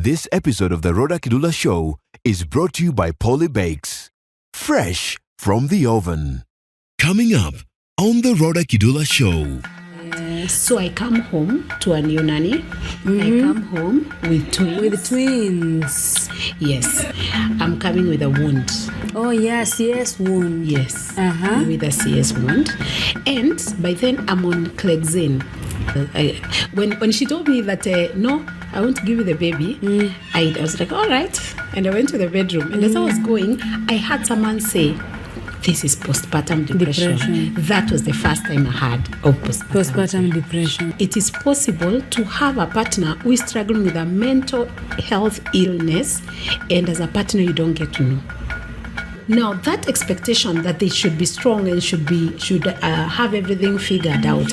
This episode of the Rawder Kidula Show is brought to you by Polly Bakes. Fresh from the oven. Coming up on the Rawder Kidula Show. So I come home to a new nanny. I come home with twins. With twins. Yes. I'm coming with a wound. Oh, yes, wound. Yes. With a CS wound. And by then I'm on Clexane. When she told me that, no, I want to give you the baby, I was like, all right. And I went to the bedroom. And as I was going, I heard someone say, this is postpartum depression. That was the first time I heard of postpartum depression. It is possible to have a partner who is struggling with a mental health illness, and as a partner, you don't get to know. Now, that expectation that they should be strong and should have everything figured out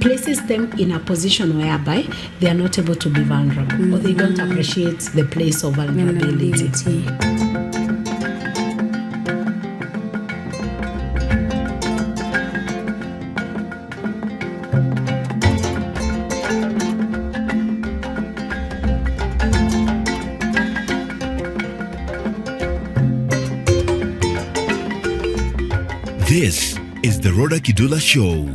places them in a position whereby they are not able to be vulnerable, or they don't appreciate the place of vulnerability. This is the Rodah Kidula Show.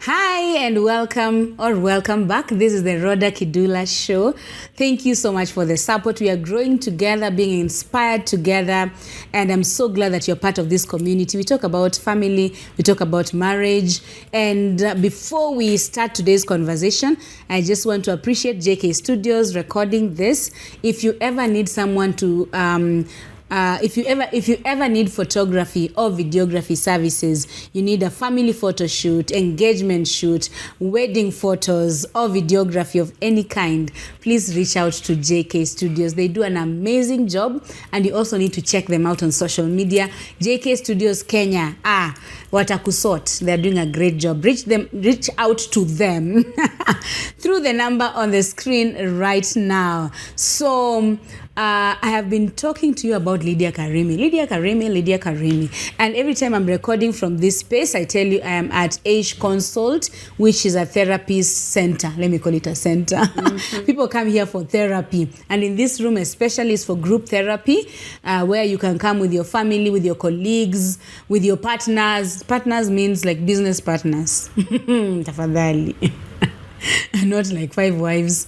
Hi and welcome back. This is the Rodah Kidula Show. Thank you so much for the support. We are growing together, being inspired together, and I'm so glad that you're part of this community. We talk about family, we talk about marriage, and before we start today's conversation, I just want to appreciate JK Studios recording this. If you ever need someone to if you ever need photography or videography services, you need a family photo shoot, engagement shoot, wedding photos or videography of any kind, please reach out to JK Studios. They do an amazing job, and you also need to check them out on social media. JK Studios Kenya, watakusort. They're doing a great job. Reach out to them through the number on the screen right now. So I have been talking to you about Lydiah Karimi. And every time I'm recording from this space, I tell you I am at EISH Consult, which is a therapy center. Let me call it a center. People come here for therapy. And in this room especially is for group therapy, where you can come with your family, with your colleagues, with your partners. Partners means like business partners. Tafadhali. Not like 5 wives.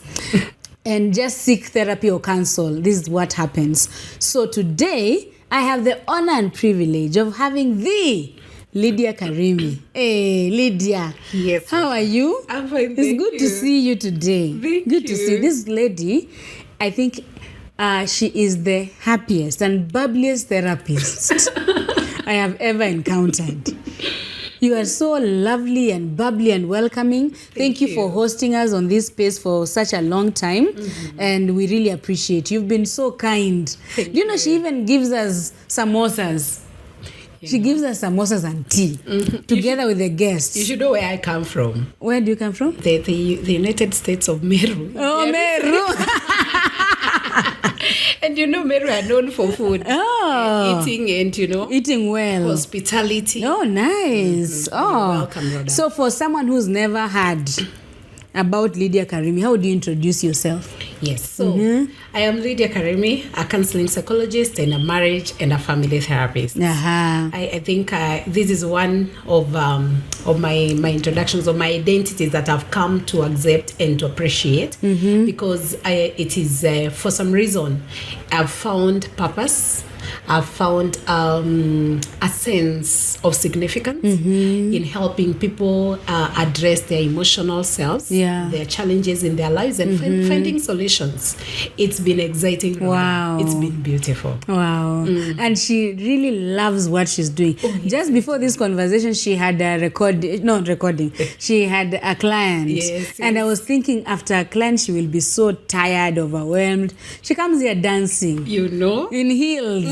And just seek therapy or counsel. This is what happens. So today, I have the honor and privilege of having the Lydiah Karimi. Hey, Lydiah. Yes. How are you? I'm fine. It's good to see you today. Thank good you. To see this lady. I think she is the happiest and bubbliest therapist I have ever encountered. You are so lovely and bubbly and welcoming. Thank you for hosting us on this space for such a long time. And we really appreciate you. You've been so kind. Thank you know, she even gives us samosas. She gives us samosas and tea together with the guests. You should know where I come from. Where do you come from? The United States of Meru. Oh, Meru. And you know, Meru are known for food. Oh. Eating and, eating well. Hospitality. Oh, nice. Oh. Welcome, Rodah. So for someone who's never heard about Lydiah Karimi, how do you introduce yourself? Yes. So I am Lydiah Karimi, a counselling psychologist and a marriage and a family therapist. I think this is one of my introductions, of my identities that I've come to accept and to appreciate, because it is for some reason I've found purpose. I've found a sense of significance in helping people address their emotional selves, their challenges in their lives, and finding solutions. It's been exciting. Wow. It's been beautiful. Wow. And she really loves what she's doing. Just before this conversation, she had she had a client. Yes. And I was thinking, after a client, she will be so tired, overwhelmed. She comes here dancing. In heels.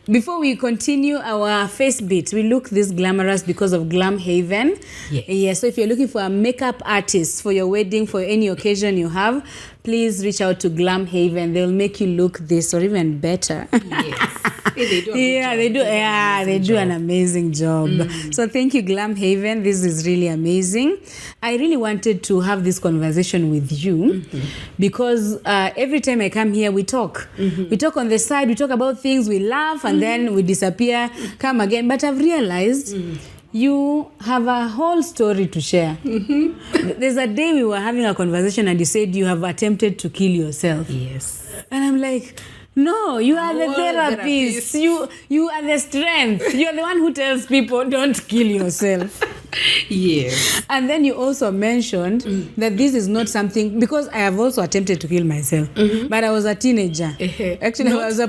Before we continue our face bit, we look this glamorous because of Glam Haven. Yes. So if you're looking for a makeup artist for your wedding, for any occasion you have, please reach out to Glam Haven. They'll make you look this or even better. Yes. They do a good Yeah, job. they do. Yeah, they do an amazing job. So thank you, Glam Haven. This is really amazing. I really wanted to have this conversation with you because every time I come here, we talk. We talk on the side. We talk about things. We laugh and then we disappear. Come again. But I've realized. You have a whole story to share. There's a day we were having a conversation and you said you have attempted to kill yourself. Yes. And I'm like, no, you are the therapist. You are the strength. You are the one who tells people don't kill yourself. Yes. And then you also mentioned that this is not something, because I have also attempted to kill myself, but I was a teenager. Actually, I was a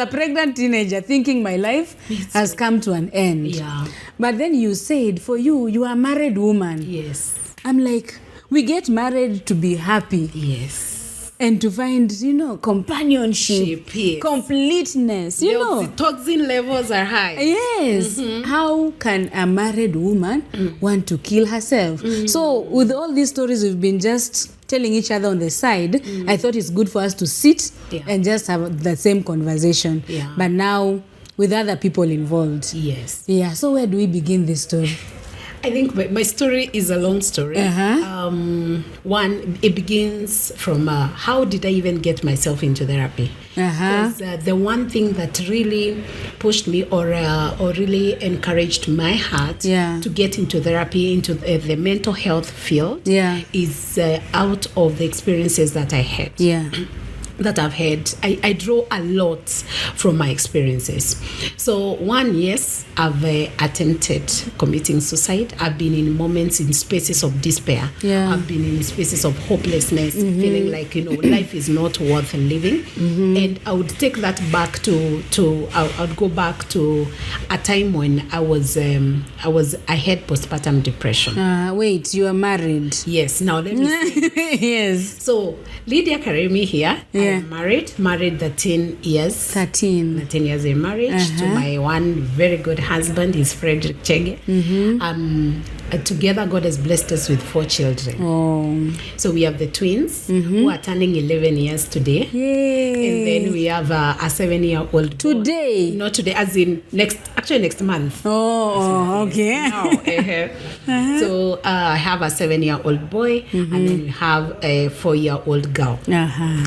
pregnant teenager thinking my life has come to an end. Yeah. But then you said, for you, you are a married woman. Yes. I'm like, we get married to be happy. Yes. And to find, companionship, Yes. completeness, The oxytocin levels are high. Yes. How can a married woman want to kill herself? So with all these stories we've been just telling each other on the side, I thought it's good for us to sit and just have the same conversation. Yeah. But now with other people involved. Yes. Yeah. So where do we begin this story? I think my story is a long story. One, it begins from how did I even get myself into therapy? Because the one thing that really pushed me or really encouraged my heart to get into therapy, into the mental health field, is out of the experiences that I had. That I've had. I draw a lot from my experiences. So one, yes, I've attempted committing suicide. I've been in moments, in spaces of despair. I've been in spaces of hopelessness, feeling like, life is not worth living. And I would take that back I would go back to a time when I had postpartum depression. Wait, you are married? Yes. Now let me say. Yes. So Lydiah Karimi here. I'm married 13 years. 13 years in marriage to my one very good husband, is Frederick Chege. Together, God has blessed us with 4 children. So we have the twins who are turning 11 years today. Yay. And then we have a 7-year-old today. Boy. Not today, as in next month. Okay. Now, so I have a 7-year-old boy, and then we have a 4-year-old girl.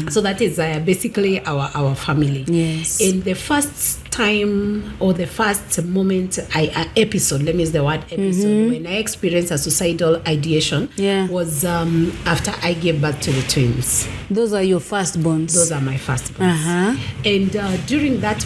So that is basically our family. Yes. In the first time or the first moment, episode, let me use the word episode, when I experienced a suicidal ideation was after I gave birth to the twins. Those are your firstborns? Those are my firstborns. And during that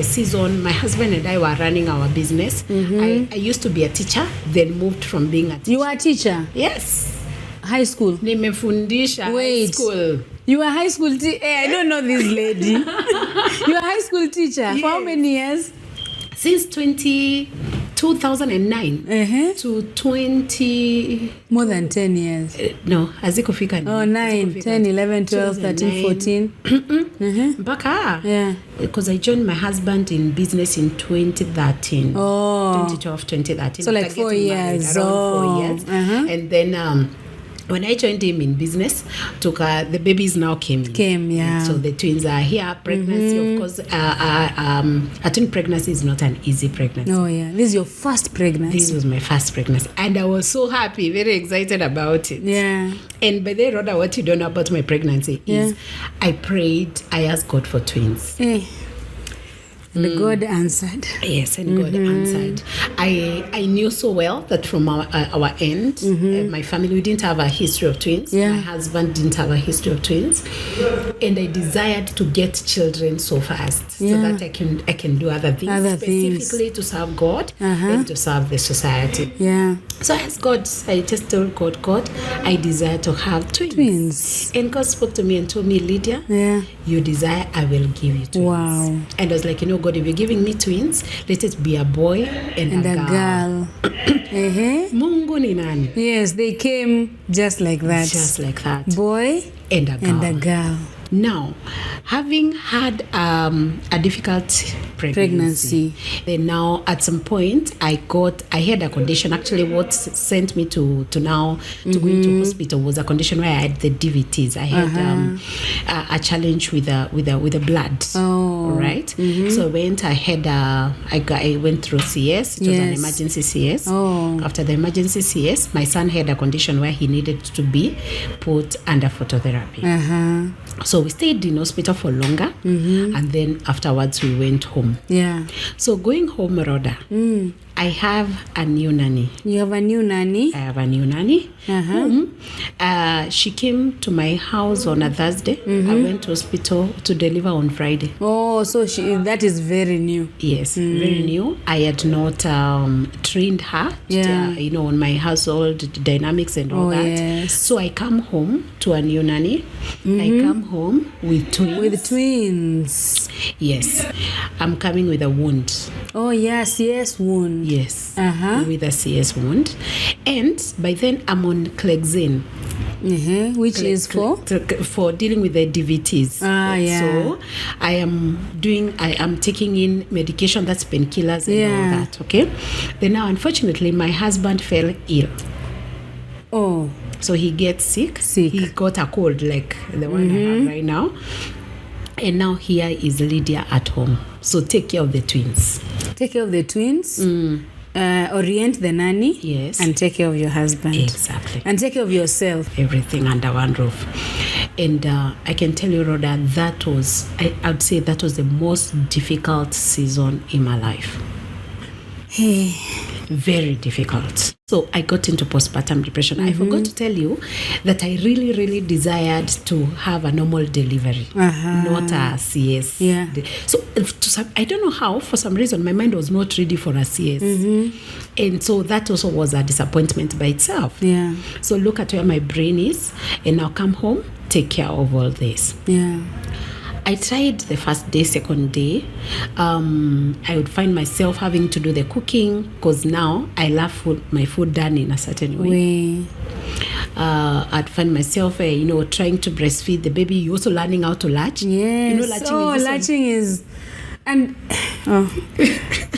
season, my husband and I were running our business. I used to be a teacher, then moved from being a teacher. You were a teacher? Yes. High school? Nimefundisha high school. You were a high school teacher? I don't know this lady. You were a high school teacher? Yes. For how many years? Since 2009 to 20... More than 10 years. No, hazikufika. 9, 10, 11, 12, 13, 14. Mpaka. Yeah. Because I joined my husband in business in 2013. 2012, 2013. So like 4 years. Around 4 years. And then... when I joined him in business, the babies now came. So the twins are here. Pregnancy, of course, a twin pregnancy is not an easy pregnancy. This is your first pregnancy. This was my first pregnancy, and I was so happy, very excited about it. And by the way, Rodah, what you don't know about my pregnancy is I prayed, I asked God for twins. And God answered. Yes, and God answered. I knew so well that from our end, my family, we didn't have a history of twins. My husband didn't have a history of twins. And I desired to get children so fast so that I can do other things, specifically to serve God and to serve the society. So I asked God, I just told God, I desire to have twins. And God spoke to me and told me, Lydia, you desire, I will give you twins. Wow. And I was like, God, if you're giving me twins, let it be a boy and a girl. Mungu ni nani? Yes, they came just like that. Just like that. Boy and a girl. Now, having had a difficult pregnancy, then now at some point I had a condition. Actually, what sent me to go into hospital was a condition where I had the DVTs. I had a challenge with the blood. Oh, right. So I went through CS. It was an emergency CS. Oh. After the emergency CS, my son had a condition where he needed to be put under phototherapy. So we stayed in hospital for longer, and then afterwards we went home. Yeah. So going home, Rodah, I have a new nanny. You have a new nanny? I have a new nanny. She came to my house on a Thursday. I went to hospital to deliver on Friday. Oh, so that is very new. Yes, very new. I had not trained her, on my household dynamics and all that. Yes. So I come home to a new nanny. I come home with twins. With twins. Yes. I'm coming with a wound. Oh, yeah, CS wound. Yes. With a CS wound. And by then I'm on Clexane. Which is for dealing with the DVTs. So I am taking in medication, that's painkillers and all that. Okay. Then now, unfortunately, my husband fell ill. Oh. So he gets sick. He got a cold like the one I have right now. And now here is Lydia at home. So take care of the twins. Take care of the twins. Orient the nanny. Yes. And take care of your husband. Exactly. And take care of yourself. Everything under one roof. And I can tell you, Rodah, I would say that was the most difficult season in my life. Hey. Very difficult. So I got into postpartum depression. I forgot to tell you that I really, really desired to have a normal delivery, not a CS. Yeah. So I don't know how, for some reason, my mind was not ready for a CS. And so that also was a disappointment by itself. Yeah. So look at where my brain is, and now come home, take care of all this. Yeah. I tried the first day, second day. I would find myself having to do the cooking because now I love my food done in a certain way. I'd find myself, trying to breastfeed the baby. You're also learning how to latch. Yes. Latching is... And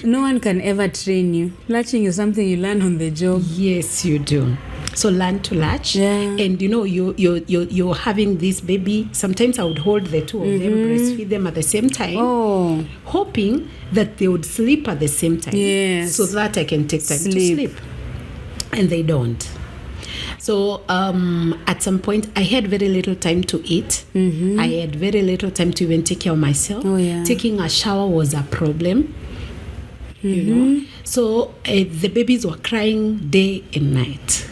no one can ever train you. Latching is something you learn on the job. Yes, you do. So learn to latch. And you're having this baby. Sometimes I would hold the two of them, breastfeed them at the same time, hoping that they would sleep at the same time. Yes. So that I can take time to sleep. And they don't. So at some point, I had very little time to eat. I had very little time to even take care of myself. Taking a shower was a problem. You know. So the babies were crying day and night.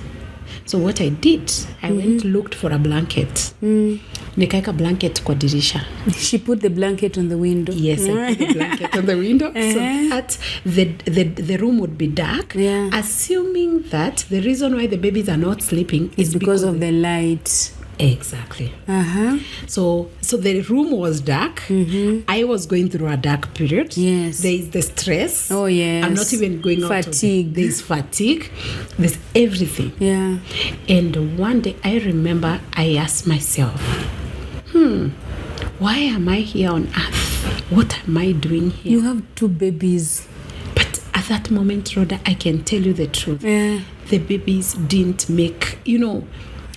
So what I did, I went looked for a blanket. Nikaeka blanket kwa dirisha. She put the blanket on the window. Yes, I put the blanket on the window so that the room would be dark, assuming that the reason why the babies are not sleeping is because of the light. Exactly. So the room was dark. I was going through a dark period. Yes. There is the stress. Oh, yes. I'm not even going out. Fatigue. There's fatigue. There's everything. Yeah. And one day I remember I asked myself, why am I here on earth? What am I doing here? You have two babies. But at that moment, Rodah, I can tell you the truth. Yeah. The babies didn't make,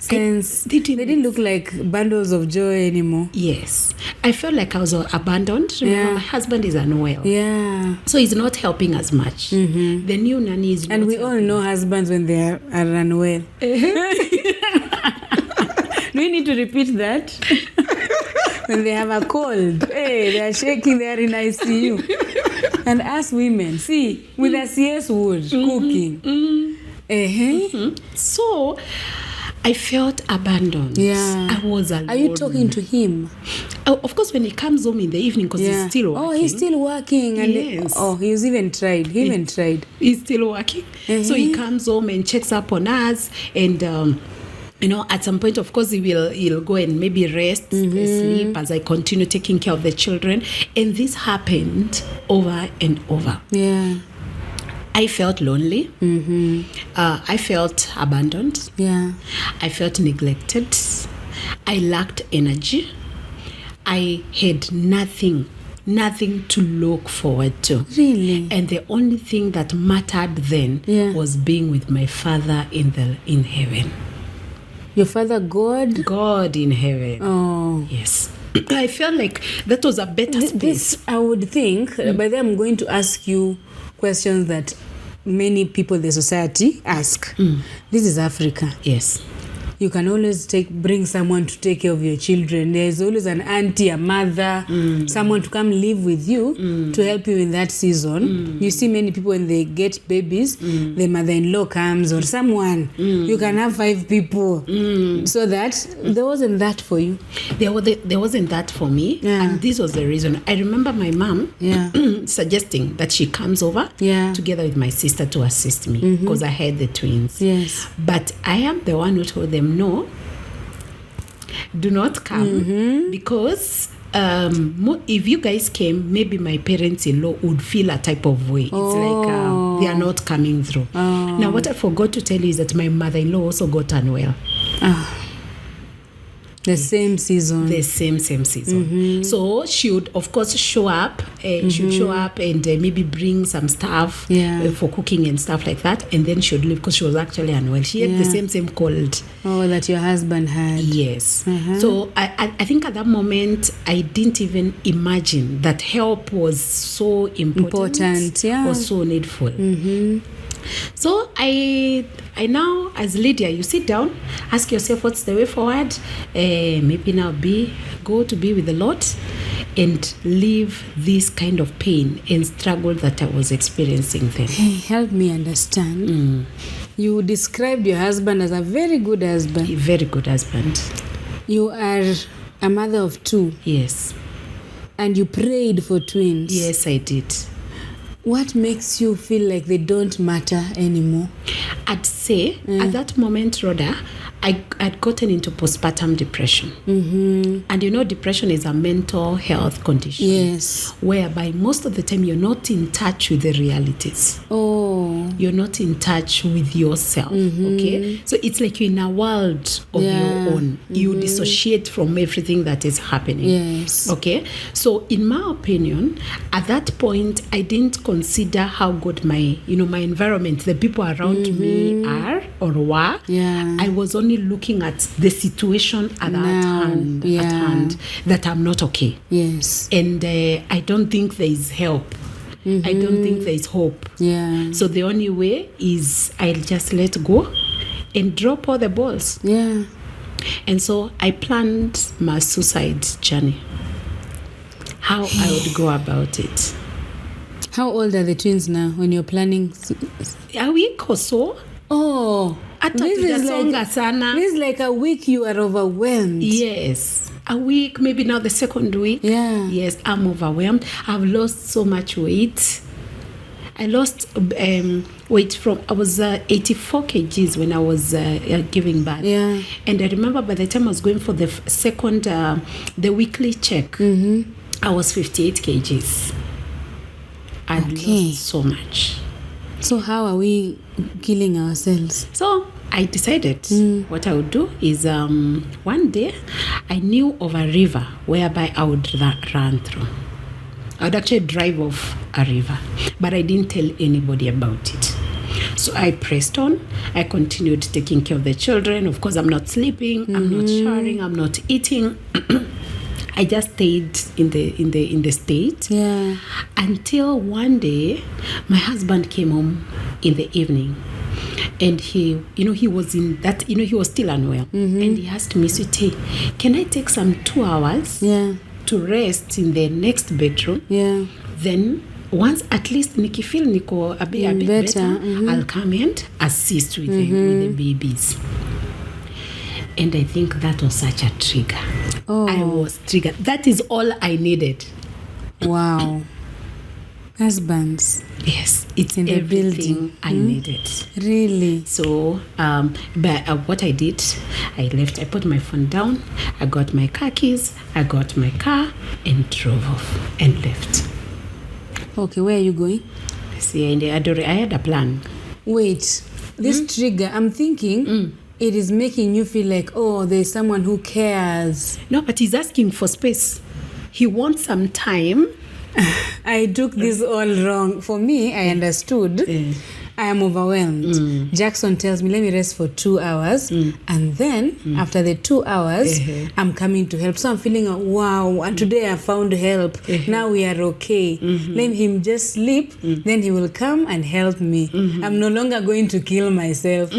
sense. They didn't look like bundles of joy anymore. Yes. I felt like I was abandoned. Remember, my husband is unwell. Yeah. So he's not helping as much. The new nanny is and we all know husbands when they are unwell. Do we need to repeat that? When they have a cold. Hey, they are shaking, they are in ICU. And us women, see, with a CS wood, cooking. So I felt abandoned. Yeah. I was alone. Are you talking to him? Of course, when he comes home in the evening, because he's still working. Oh, he's still working. And yes. He's even tried. He's still working. So he comes home and checks up on us. And, at some point, of course, he'll go and maybe rest, sleep as I continue taking care of the children. And this happened over and over. Yeah. I felt lonely. I felt abandoned. Yeah. I felt neglected. I lacked energy. I had nothing to look forward to. Really? And the only thing that mattered then was being with my Father in heaven. Your Father God? God in heaven. Oh. Yes. I felt like that was a better space. This, I would think, by then I'm going to ask you questions that many people in the society ask. This is Africa. Yes. You can always bring someone to take care of your children. There's always an auntie, a mother, someone to come live with you to help you in that season. You see many people when they get babies, the mother-in-law comes or someone. You can have 5 people. So that there wasn't that for you. There wasn't that for me. And this was the reason. I remember my mom suggesting that she comes over together with my sister to assist me because I had the twins. Yes. But I am the one who told them, no, do not come because if you guys came, maybe my parents-in-law would feel a type of way. It's like they are not coming through. Now, what I forgot to tell you is that my mother-in-law also got unwell. The same season. The same season. So she would, of course, show up. She would show up and maybe bring some stuff for cooking and stuff like that. And then she would leave because she was actually unwell. She had the same cold. Oh, that your husband had. Yes. So I think at that moment, I didn't even imagine that help was so important. Was so needful. So I now, as Lydia, you sit down, ask yourself what's the way forward. Maybe now go to be with the Lord and leave this kind of pain and struggle that I was experiencing then. Hey, help me understand. You described your husband as a very good husband. A very good husband. You are a mother of 2. Yes. And you prayed for twins. Yes, I did. What makes you feel like they don't matter anymore? I'd say at that moment, Rodah, I'd gotten into postpartum depression. And you know, depression is a mental health condition. Yes. Whereby most of the time you're not in touch with the realities. Oh. You're not in touch with yourself. Okay? So it's like you're in a world of your own. You dissociate from everything that is happening. Yes. Okay? So in my opinion, at that point, I didn't consider how good my environment, the people around me are or were. Yeah. I was only looking at the situation at hand that I'm not okay. Yes. And I don't think there is help. I don't think there is hope. Yeah. So the only way is I'll just let go and drop all the balls. Yeah. And so I planned my suicide journey. How I would go about it. How old are the twins now when you're planning? A week or so. Oh, this is like a week you are overwhelmed. Yes. A week, maybe now the second week. Yeah. Yes, I'm overwhelmed. I've lost so much weight. I lost weight I was 84 kgs when I was giving birth. Yeah. And I remember by the time I was going for the second, the weekly check, I was 58 kgs. I lost so much. So how are we killing ourselves? So I decided what I would do is one day I knew of a river whereby I would run through. I would actually drive off a river, but I didn't tell anybody about it. So I pressed on. I continued taking care of the children. Of course, I'm not sleeping. I'm not showering. I'm not eating. I just stayed in the state until one day my husband came home in the evening, and he was in that, he was still unwell, and he asked me, "Sweetie, can I take some 2 hours to rest in the next bedroom? Then once at least nikifeel niko a bit better, I'll come and assist with the babies." And I think that was such a trigger. Oh. I was triggered. That is all I needed. Wow. Husbands. Yes, it's in everything I needed. Really? So, but what I did, I left. I put my phone down. I got my car keys. I got my car and drove off and left. Okay, where are you going? See, I had a plan. Wait, this trigger, I'm thinking... It is making you feel like, oh, there's someone who cares. No, but he's asking for space. he wants some time. I took this all wrong. For me, I understood. I am overwhelmed. Jackson tells me, let me rest for 2 hours. And then, after the 2 hours, I'm coming to help. So I'm feeling, wow, and today I found help. Now we are okay. Let him just sleep. Then he will come and help me. I'm no longer going to kill myself.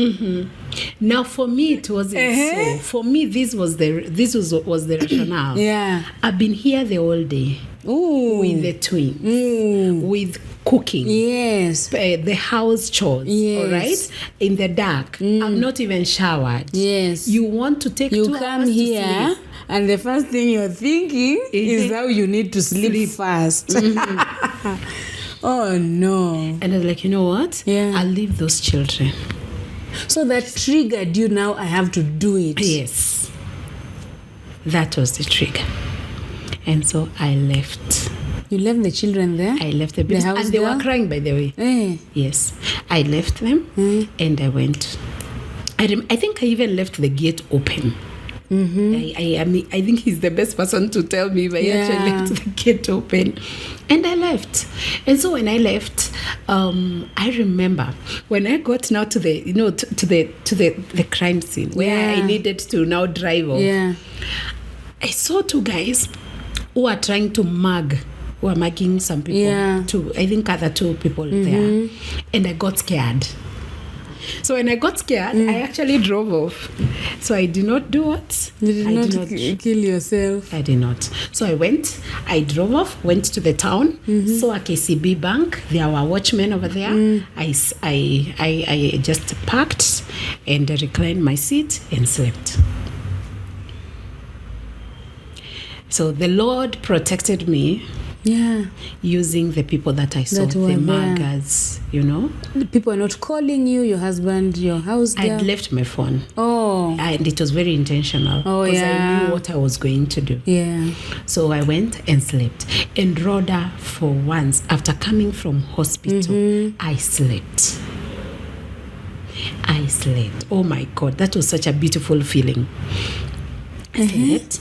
Now, for me, it wasn't so. For me, this was the rationale. Yeah. I've been here the whole day. Ooh. With the twins, with cooking, yes, the house chores, yes, all right, in the dark. I've not even showered. Yes, you want to take 2 hours come here, to sleep. And the first thing you're thinking is how you need to sleep fast. Oh no! And I was like, you know what? Yeah, I'll leave those children. So that triggered you. Now I have to do it. Yes, that was the trigger. And so I left. You left the children there? I left the babies. And they were crying, by the way. Yes. I left them and I went. I think I even left the gate open. I think he's the best person to tell me, but I actually left the gate open. And I left. And so when I left, I remember when I got now to the, to the crime scene where I needed to now drive off. Yeah. I saw 2 guys who are trying to who are mugging some people, I think other 2 people there. And I got scared. So when I got scared, I actually drove off. So I did not do what? You did not kill yourself. I did not. So I drove off, went to the town, saw a KCB bank. There were watchmen over there. I just parked and reclined my seat and slept. So the Lord protected me using the people that I saw, the muggers, The people are not calling you, your husband, your house girl? I'd left my phone. Oh. And it was very intentional. Because I knew what I was going to do. Yeah. So I went and slept. And Rhoda, for once, after coming from hospital, I slept. Oh my God, that was such a beautiful feeling. Slept.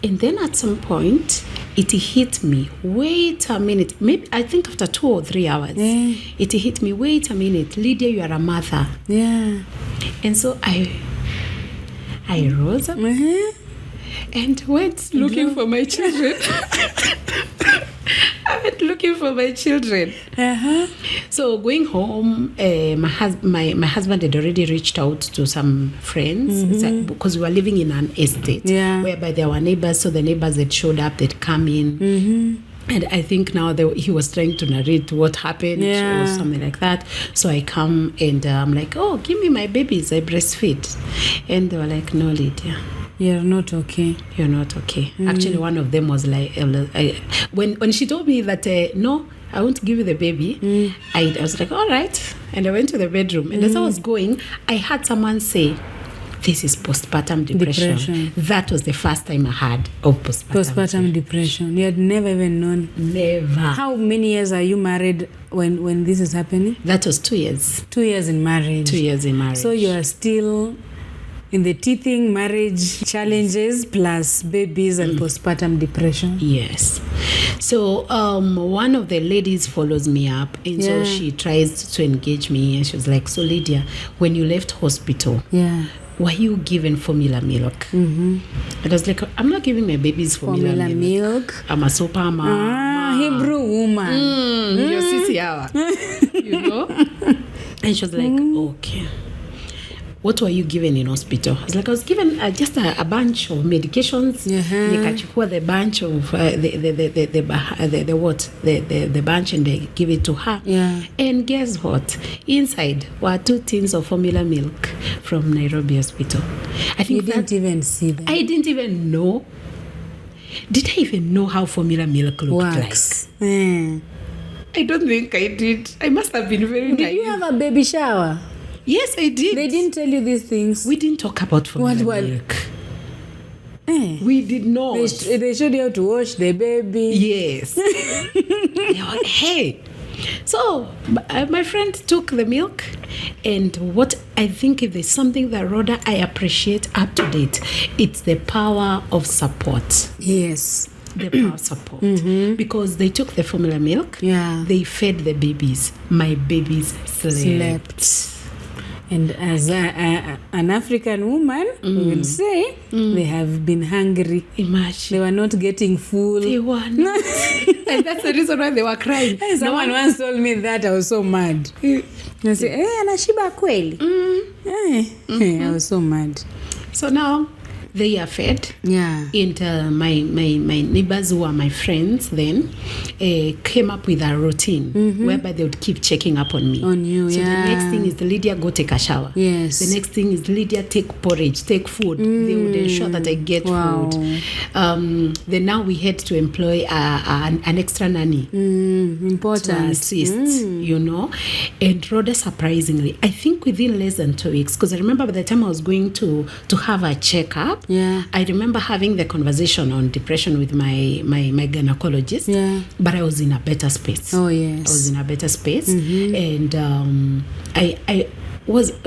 And then at some point it hit me, wait a minute, maybe I think after 2 or 3 hours, it hit me, wait a minute, Lydia, you are a mother. And so I rose up and went looking for my children. I went looking for my children. So going home, my husband had already reached out to some friends because we were living in an estate whereby there were neighbors. So the neighbors had showed up, they'd come in. And I think now he was trying to narrate what happened or something like that. So I come and I'm like, oh, give me my babies, I breastfeed. And they were like, no, Lydia. You're not okay. You're not okay. Actually, one of them was like, when she told me that, no, I won't give you the baby, I was like, all right. And I went to the bedroom. And as I was going, I heard someone say, this is postpartum depression. That was the first time I heard of postpartum depression. You had never even known? Never. How many years are you married when this is happening? That was 2 years. 2 years in marriage. 2 years in marriage. So you are still in the teething marriage challenges plus babies and postpartum depression. Yes. So one of the ladies follows me up, and so she tries to engage me, and she was like, so Lydia, when you left hospital, were you given formula milk? And I was like, I'm not giving my babies formula milk. I'm a super mama. Hebrew woman. Your sissy hour. And she was like, okay. What were you given in hospital? I was like, I was given just a bunch of medications. Nikachukua the bunch of the bunch, and they give it to her. And guess what? Inside were 2 tins of formula milk from Nairobi Hospital. I think you didn't even see that. I didn't even know. Did I even know how formula milk looked like? I don't think I did. I must have been very naive. Did you have a baby shower? Yes, I did. They didn't tell you these things? We didn't talk about formula milk. We did not. They showed you how to wash the baby. Yes. Hey. So, my friend took the milk, and what I think if there's something that Rhoda I appreciate up to date, it's the power of support. Yes. the power support. Because they took the formula milk. Yeah. They fed the babies. My babies slept. And as an African woman, we will say, they have been hungry. Imagine. They were not getting full. They were not. And that's the reason why they were crying. Someone once told me that. I was so mad. I said, anashiba kweli? I was so mad. So now they are fed. Yeah. And my neighbors who are my friends then came up with a routine whereby they would keep checking up on me. On you, so yeah. the next thing is the Lydia, go take a shower. Yes. The next thing is Lydia, take porridge, take food. They would ensure that I get food. Then now we had to employ an extra nanny. Important. To assist, you know. And rather surprisingly, I think within less than 2 weeks, because I remember by the time I was going to have a checkup, yeah. I remember having the conversation on depression with my gynecologist, yeah. but I was in a better space. Oh, yes. I was in a better space. And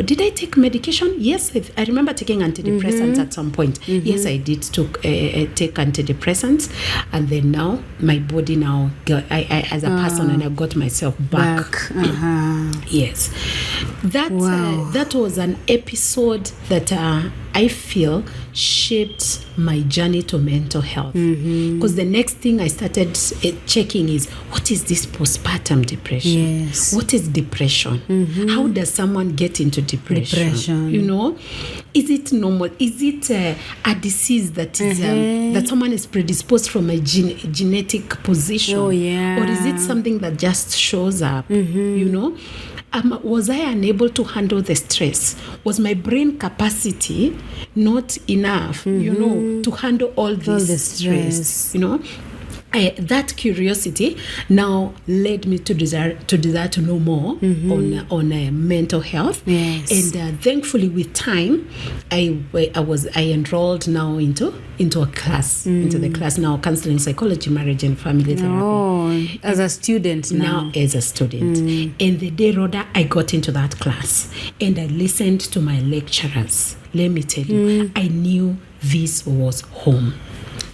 did I take medication? Yes, I remember taking antidepressants at some point. Yes, I did take antidepressants, and then now my body now as a person, and I got myself back. Yes, that was an episode that I feel shaped my journey to mental health. Because the next thing I started checking is, what is this postpartum depression? Yes. What is depression? How does someone get into depression? You know, is it normal? Is it a disease that is that someone is predisposed from a genetic position? Oh, yeah. Or is it something that just shows up? You know? Was I unable to handle the stress? Was my brain capacity not enough, you know, to handle all this stress? You know, that curiosity now led me to desire to know more on mental health. Yes. And thankfully, with time, I enrolled now into a class, into the class now, counselling, psychology, marriage and family therapy. Oh, as a student now. As a student. And the day, Rodah, I got into that class and I listened to my lecturers. Let me tell you, I knew this was home.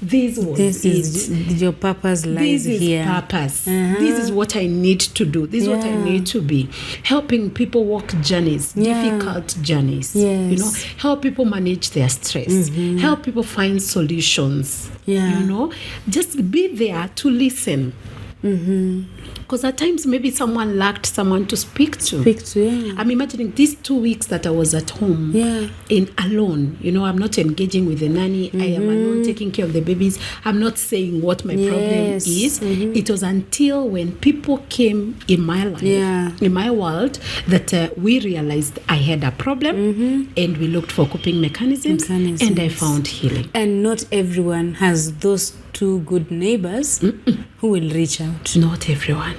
This is your purpose lies here. This is purpose. This is what I need to do. This is what I need to be. Helping people walk journeys, difficult journeys. Yes. You know, help people manage their stress. Help people find solutions. You know, just be there to listen. Because at times maybe someone lacked someone to speak to. I'm imagining these 2 weeks that I was at home in alone. You know, I'm not engaging with the nanny. I am alone taking care of the babies. I'm not saying what my problem is. It was until when people came in my life, in my world, that we realized I had a problem and we looked for coping mechanisms. And I found healing. And not everyone has those two good neighbors who will reach out. Not everyone.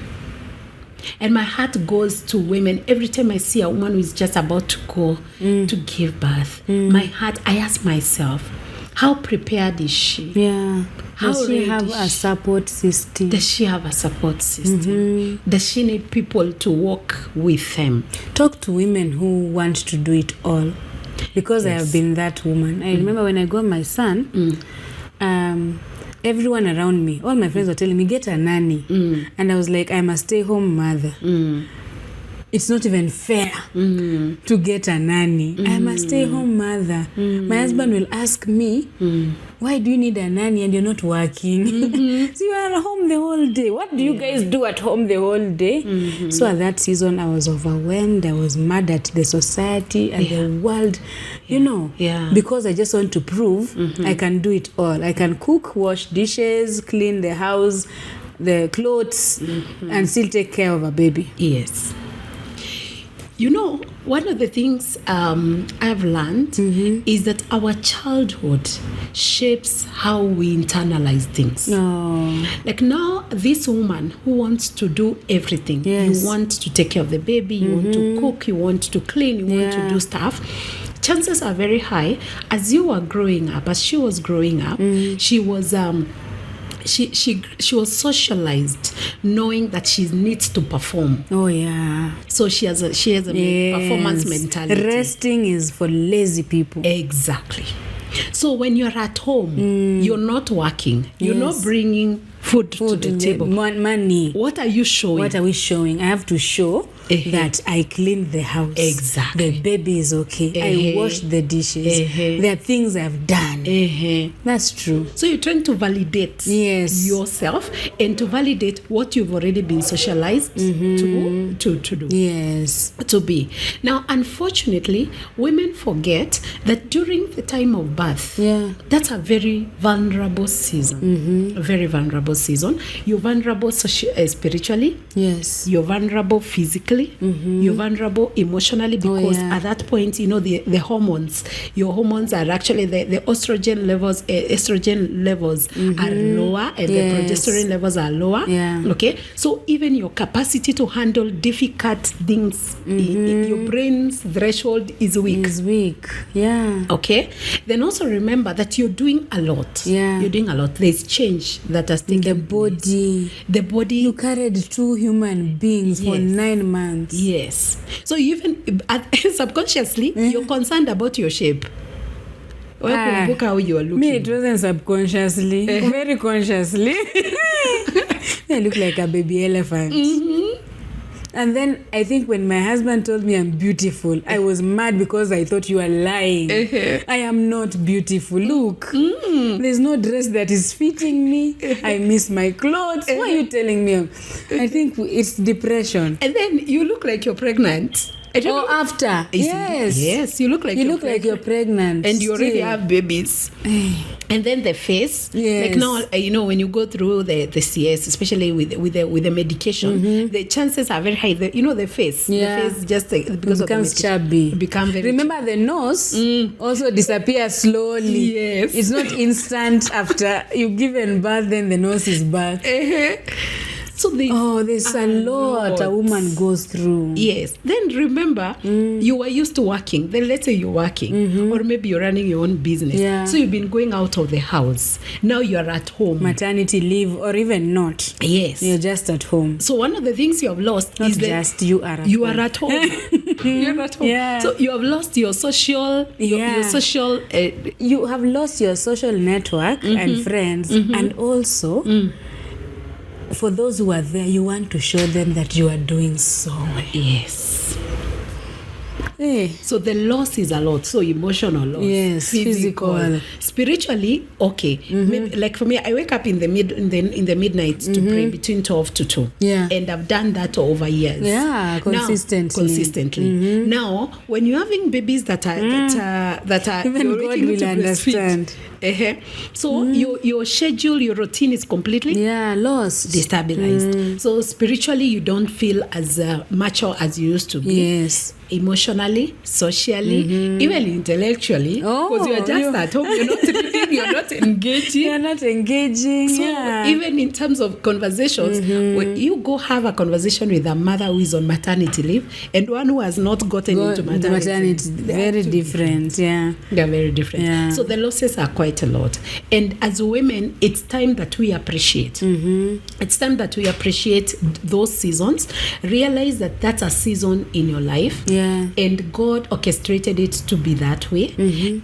And my heart goes to women. Every time I see a woman who is just about to go to give birth, my heart, I ask myself, how prepared is she? Does she have a support system? Does she have a support system? Does she need people to walk with them? Talk to women who want to do it all. Because I have been that woman. I remember when I got my son, everyone around me, all my friends were telling me, get a nanny. And I was like, I'm a stay-home mother. It's not even fair to get a nanny. I'm a stay-home mother. My husband will ask me, why do you need a nanny and you're not working? So you are at home the whole day. What do you guys do at home the whole day? So at that season, I was overwhelmed. I was mad at the society and the world, you know, because I just want to prove I can do it all. I can cook, wash dishes, clean the house, the clothes, and still take care of a baby. Yes. You know, one of the things I've learned is that our childhood shapes how we internalize things. Like now, this woman who wants to do everything, you want to take care of the baby, you want to cook, you want to clean, you want to do stuff. Chances are very high, as you were growing up, as she was growing up, she was... She was socialized knowing that she needs to perform. So she has a performance mentality. Resting is for lazy people. Exactly. So when you're at home, you're not working. You're not bringing food to the table. Money. What are you showing? What are we showing? I have to show that I cleaned the house. Exactly. The baby is okay. I washed the dishes. There are things I've done. That's true. So you're trying to validate yourself and to validate what you've already been socialized to do. Yes. To be. Now, unfortunately, women forget that during the time of birth, that's a very vulnerable season. A very vulnerable season. You're vulnerable spiritually. Yes. You're vulnerable physically. You're vulnerable emotionally because at that point, the hormones, your hormones are actually the estrogen levels are lower and the progesterone levels are lower. Okay, so even your capacity to handle difficult things, your brain's threshold is weak. Okay, then also remember that you're doing a lot. You're doing a lot. There's change that has taken the body. You carried 2 human beings for 9 months. Yes. So even subconsciously, you're concerned about your shape. How you are looking. Me, it wasn't subconsciously. Very consciously. I look like a baby elephant. And then I think when my husband told me I'm beautiful, I was mad because I thought you were lying. I am not beautiful. Look, there's no dress that is fitting me. I miss my clothes. Why are you telling me? I think it's depression. And then you look like you're pregnant. After. Yes, you look like you're pregnant. And you already have babies. And then the face. Like now, when you go through the CS, especially with the medication, the chances are very high. The face. The face just because it becomes chubby. Remember the nose also disappears slowly. Yes. It's not instant after you've given birth, then the nose is back. So there's a lot a woman goes through. Yes. Then remember, you were used to working. Then let's say you're working, or maybe you're running your own business. So you've been going out of the house. Now you're at home. Maternity leave, or even not. Yes. You're just at home. So one of the things you have lost not is just you are at home. You are at home. You're at home. So you have lost your social. Your social. You have lost your social network and friends, and also. For those who are there, you want to show them that you are doing so well. Yes. So the loss is a lot. So emotional loss. Yes. Physical. Spiritually, okay. Maybe, like for me, I wake up in the midnight to pray between 12 to 2. And I've done that over years. Consistently. Now, when you're having babies that are even God will understand. So your schedule, your routine is completely lost, destabilized. So spiritually, you don't feel as mature as you used to be. Yes. Emotionally, socially, even intellectually, because you're just at home, you're not reading, you're not engaging. So even in terms of conversations, when you go have a conversation with a mother who is on maternity leave and one who has not gotten into maternity, very different. They're very different. So the losses are quite a lot. And as women, it's time that we appreciate. It's time that we appreciate those seasons. Realize that that's a season in your life. And God orchestrated it to be that way.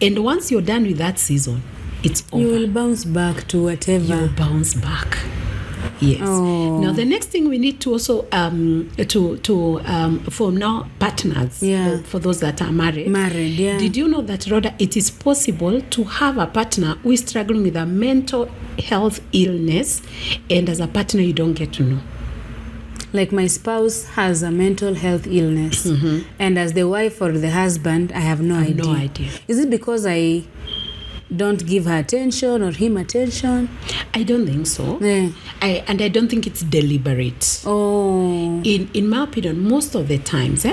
And once you're done with that season, it's over. You will bounce back to whatever. You will bounce back. Yes. Now the next thing we need to also for now partners, for those that are married. Did you know that, Rhoda, it is possible to have a partner who is struggling with a mental health illness, and as a partner you don't get to know? Like my spouse has a mental health illness, and as the wife or the husband, I have no idea. Is it because I don't give her attention or him attention? I don't think so. And I don't think it's deliberate. In my opinion, most of the times,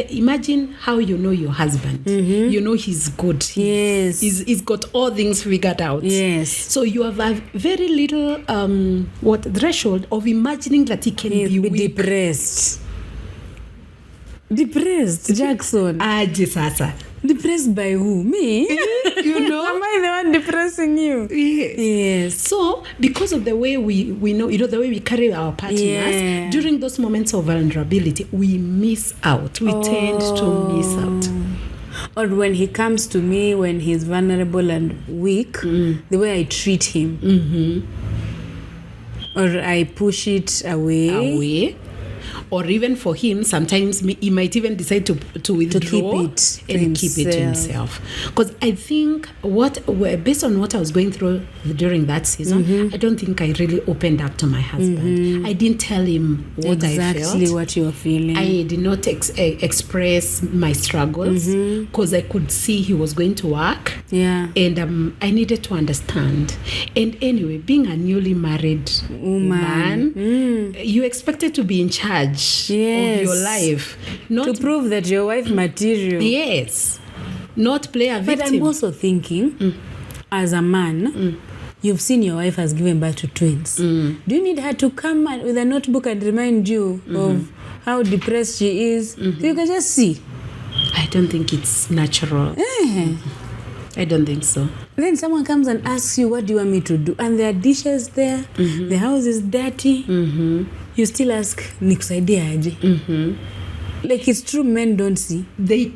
imagine how you know your husband. You know he's good. He's got all things figured out. So you have a very little threshold of imagining that he can be weak. Depressed, Jackson. Sasa. Depressed by who? Me? Am I the one depressing you? Yes. So, because of the way we know, the way we carry our partners, during those moments of vulnerability, we miss out. We tend to miss out. Or when he comes to me when he's vulnerable and weak, the way I treat him. Or I push it away. Or even for him, sometimes he might even decide to withdraw keep it to himself. Because I think based on what I was going through during that season, I don't think I really opened up to my husband. I didn't tell him what I felt. Exactly what you were feeling. I did not express my struggles because I could see he was going to work. Yeah. And I needed to understand. And anyway, being a newly married woman, you expected to be in charge of your life, not to prove that your wife material. Yes, not play a victim. But I'm also thinking, as a man, you've seen your wife has given birth to twins. Do you need her to come with a notebook and remind you of how depressed she is? So you can just see. I don't think it's natural. I don't think so. Then someone comes and asks you, what do you want me to do? And there are dishes there. The house is dirty. You still ask, nikusaidie aje? Like, it's true, men don't see. They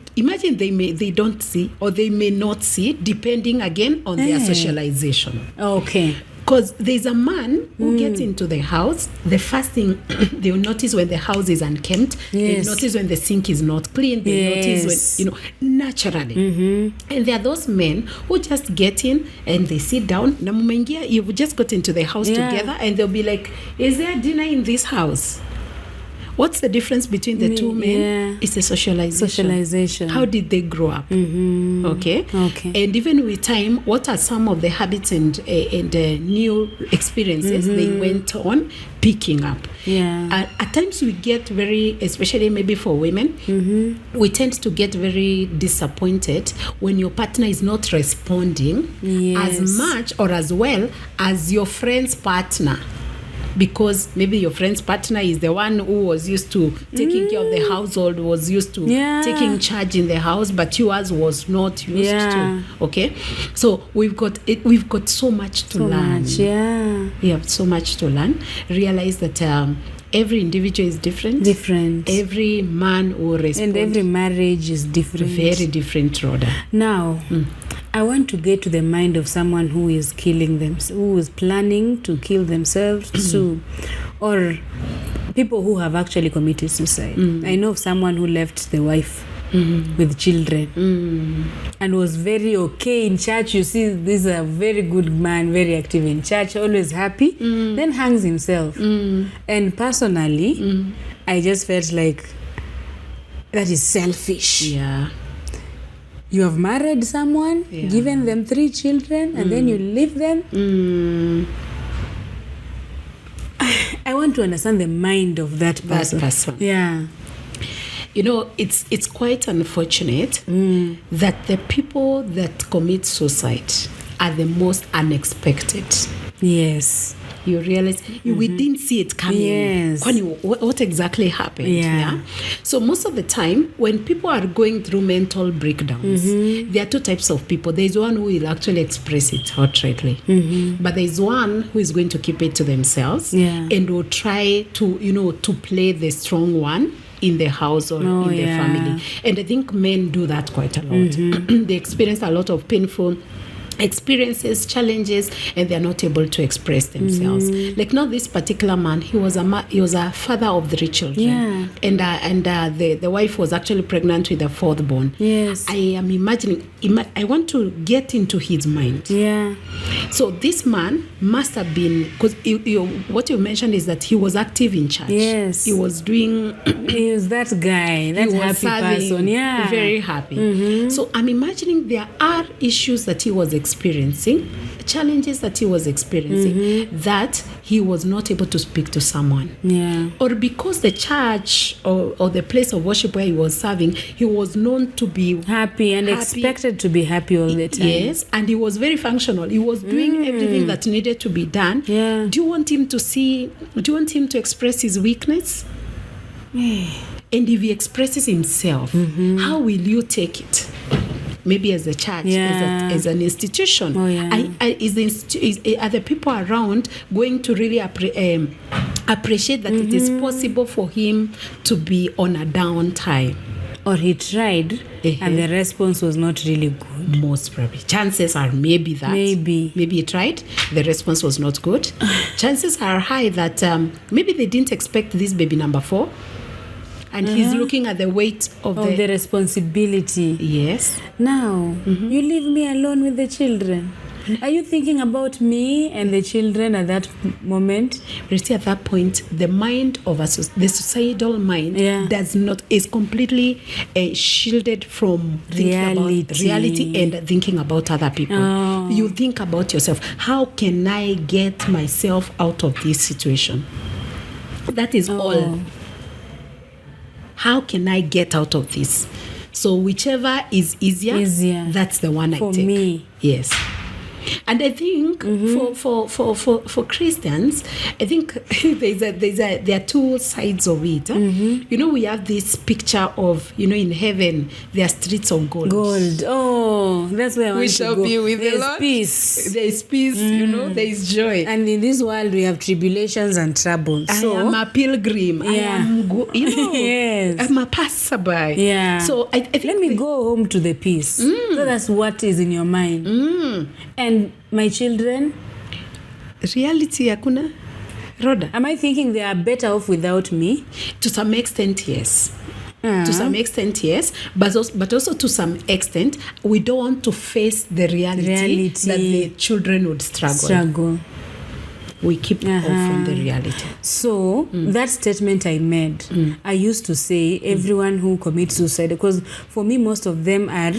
don't see, or they may not see, depending again on their socialization. Okay. Because there's a man who gets into the house, the first thing they'll notice when the house is unkempt, they'll notice when the sink is not clean, they'll notice when, naturally. And there are those men who just get in and they sit down. You've just got into the house together, and they'll be like, is there dinner in this house? What's the difference between the two men? It's the socialization. How did they grow up? Okay. And even with time, what are some of the habits and new experiences they went on picking up? At times we get very, especially maybe for women, we tend to get very disappointed when your partner is not responding as much or as well as your friend's partner. Because maybe your friend's partner is the one who was used to taking care of the household, was used to taking charge in the house, but yours was not used to. Okay, so we've got so much to learn. We have so much to learn. Realize that every individual is different. Every man will respond. And every marriage is different. Very different, Rodah. Now, I want to get to the mind of someone who is killing them, who is planning to kill themselves too, or people who have actually committed suicide. I know of someone who left the wife with children and was very okay in church. You see, this is a very good man, very active in church, always happy, then hangs himself. And personally, I just felt like that is selfish. You have married someone, given them 3 children, and then you leave them. I want to understand the mind of that person. Yeah. It's quite unfortunate that the people that commit suicide are the most unexpected. Yes. You realize we didn't see it coming. Yes. What exactly happened? So most of the time, when people are going through mental breakdowns, there are 2 types of people. There's one who will actually express it outrightly, but there's one who is going to keep it to themselves and will try to play the strong one in the house or in the family. And I think men do that quite a lot. They experience a lot of painful experiences, challenges, and they're not able to express themselves. Like now, this particular man, he was a father of 3 children, and the wife was actually pregnant with a 4th born. Yes, I am imagining. I want to get into his mind. So this man must have been, because what you mentioned is that he was active in church. Yes, he was doing. He was that guy, that happy person. Very happy. So I'm imagining there are issues that he was experiencing, challenges that he was experiencing, that he was not able to speak to someone. Or because the church or the place of worship where he was serving, he was known to be happy and expected to be happy all the time. Yes, and he was very functional. He was doing everything that needed to be done. Do you want him to express his weakness? And if he expresses himself, how will you take it? Maybe as a church, as an institution, are the people around going to really appreciate that it is possible for him to be on a down time? Or he tried and the response was not really good. Most probably. Chances are maybe that. Maybe he tried, the response was not good. Chances are high that maybe they didn't expect this baby number 4. And he's looking at the weight of the responsibility. Yes. Now, you leave me alone with the children. Are you thinking about me and the children at that moment? But at that point, the mind of the suicidal mind is completely shielded from thinking about reality and thinking about other people. Oh. You think about yourself. How can I get myself out of this situation? That is all. How can I get out of this? So whichever is easier, that's the one I take. For me. Yes. And I think for Christians, I think there are 2 sides of it. You know, we have this picture of, in heaven, there are streets of gold. Gold. Oh, that's where I want to go. We shall be with the Lord. Peace. There is peace, there is joy. And in this world, we have tribulations and troubles. I am a pilgrim. I am, yes. I'm a passerby. Yeah. So I think let me go home to the peace. So that's what is in your mind. And my children, reality hakuna. Rodah, am I thinking they are better off without me? To some extent, yes. To some extent, yes. But also to some extent, we don't want to face the reality that the children would struggle. We keep off from the reality. So, that statement I made, I used to say everyone who commits suicide, because for me, most of them are,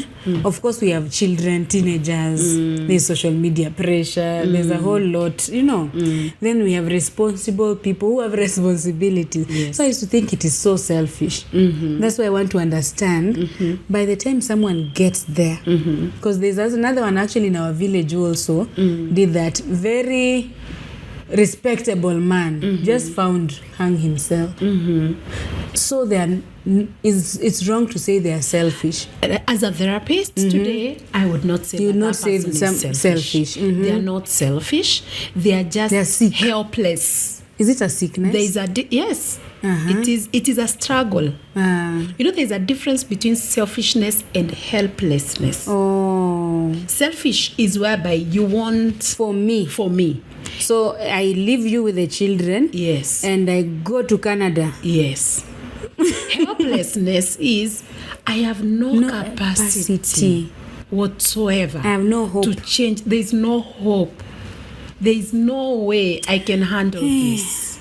of course, we have children, teenagers, there's social media pressure, there's a whole lot, Then we have responsible people who have responsibilities. Yes. So I used to think it is so selfish. That's why I want to understand by the time someone gets there, because there's another one actually in our village who also did that. Very respectable man just hung himself. So it's wrong to say they are selfish. As a therapist today, I would not say that person is selfish. They are not selfish. They are just helpless. Is it a sickness? There is yes. It is a struggle. There's a difference between selfishness and helplessness. Oh. Selfish is whereby you want for me. So I leave you with the children. Yes. And I go to Canada. Yes. Helplessness is I have no capacity whatsoever. I have no hope to change. There is no hope. There is no way I can handle this.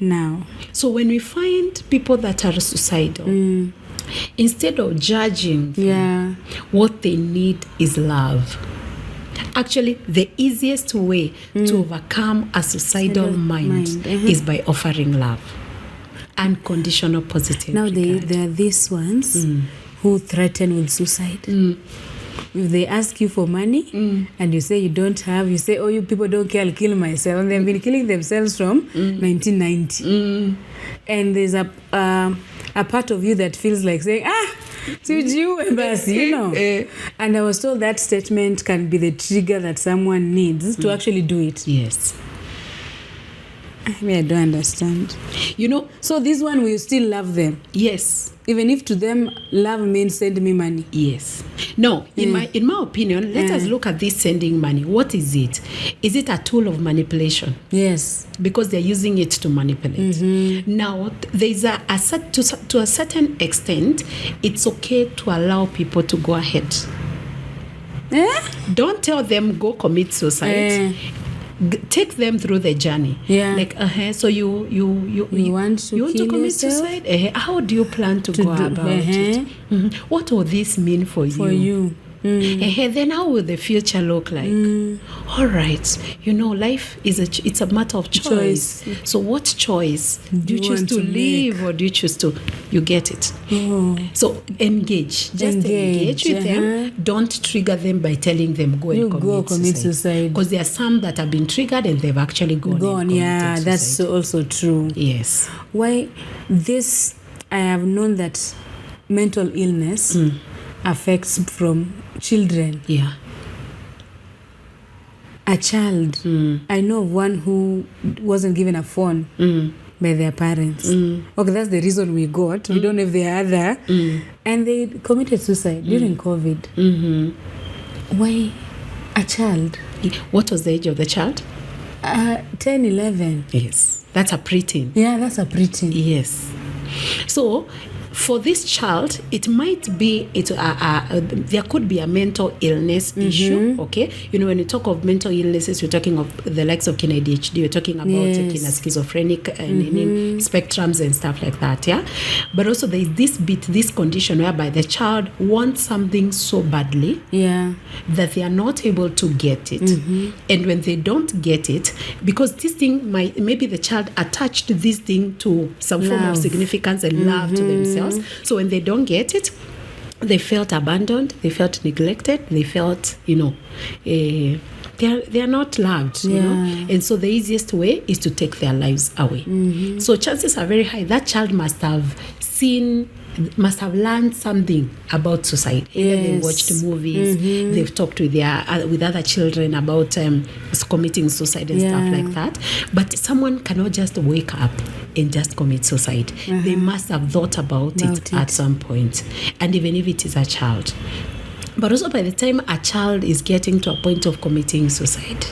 Now. So when we find people that are suicidal, instead of judging them, what they need is love. Actually, the easiest way to overcome a suicidal mind is by offering love. Unconditional positive. Now there are these ones who threaten with suicide. If they ask you for money and you say you don't have, you say, oh, you people don't care, I'll kill myself. And they've been killing themselves from 1990. And there's a part of you that feels like saying, and I was told that statement can be the trigger that someone needs to actually do it. Yes. I don't understand. So this one, will you still love them? Yes. Even if to them love means send me money. Yes. No, in my opinion, let us look at this sending money. What is it? Is it a tool of manipulation? Yes. Because they're using it to manipulate. Now, there's to a certain extent, it's okay to allow people to go ahead. Don't tell them go commit suicide. Take them through the journey. Like so you want to commit yourself? Suicide? How do you plan to go about it? What will this mean for you? Then how will the future look like? All right, life is it's a matter of choice. So what choice do you choose to live, or do you choose to get it? So engage with them. Don't trigger them by telling them go and commit suicide, because there are some that have been triggered and they've actually gone. That's also true. Yes. Why this? I have known that mental illness affects from children. A child. I know of one who wasn't given a phone by their parents. Okay, that's the reason we got. We don't know if they are other. And they committed suicide during COVID. Why a child? What was the age of the child? 10, 11. Yes. That's a preteen. Yeah, that's a preteen. Yes. So, for this child, it might be there could be a mental illness issue. Okay, you know, when you talk of mental illnesses, we're talking of the likes of ADHD. We're talking about schizophrenic spectrums and stuff like that. Yeah, but also there is this condition whereby the child wants something so badly, that they are not able to get it, and when they don't get it, because this thing maybe the child attached this thing to some form of significance and love to themselves. So when they don't get it, they felt abandoned, they felt neglected, they felt, they are not loved, you know. And so the easiest way is to take their lives away. So chances are very high that child must have learned something about suicide. Either they watched movies, they've talked with other children about committing suicide and stuff like that. But someone cannot just wake up and just commit suicide. They must have thought about it at some point. And even if it is a child. But also by the time a child is getting to a point of committing suicide,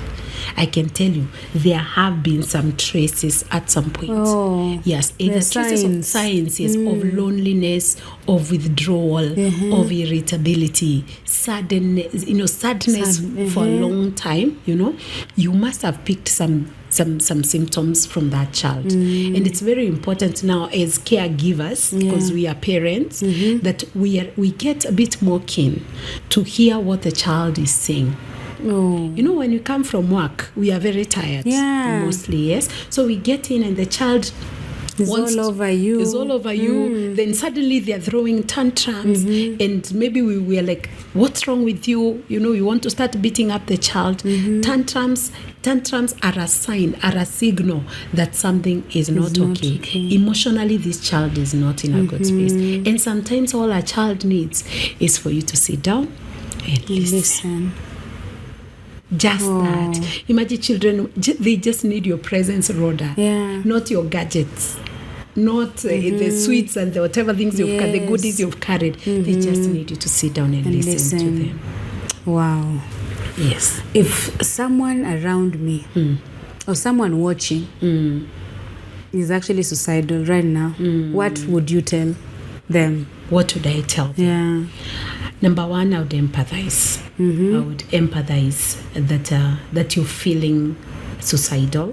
I can tell you there have been some traces at some point. Yes, either traces of signs, of loneliness, of withdrawal, of irritability, sadness for a long time. You must have picked some symptoms from that child. And it's very important now as caregivers, because we are parents, that we get a bit more keen to hear what the child is saying. When you come from work, we are very tired, mostly, yes. So we get in and the child is all over you. Then suddenly they're throwing tantrums, and maybe we are like, what's wrong with you? You want to start beating up the child. Tantrums are a sign, are a signal that something is not okay. Emotionally, this child is not in a good space. And sometimes all a child needs is for you to sit down and listen. Just that. Imagine children, they just need your presence, Rhoda. Not your gadgets. Not the sweets and the whatever things you've got, the goodies you've carried. They just need you to sit down and listen to them. Wow. Yes. If someone around me or someone watching is actually suicidal right now, what would you tell them? What would I tell them? Number one, I would empathize. I would empathize that you're feeling suicidal.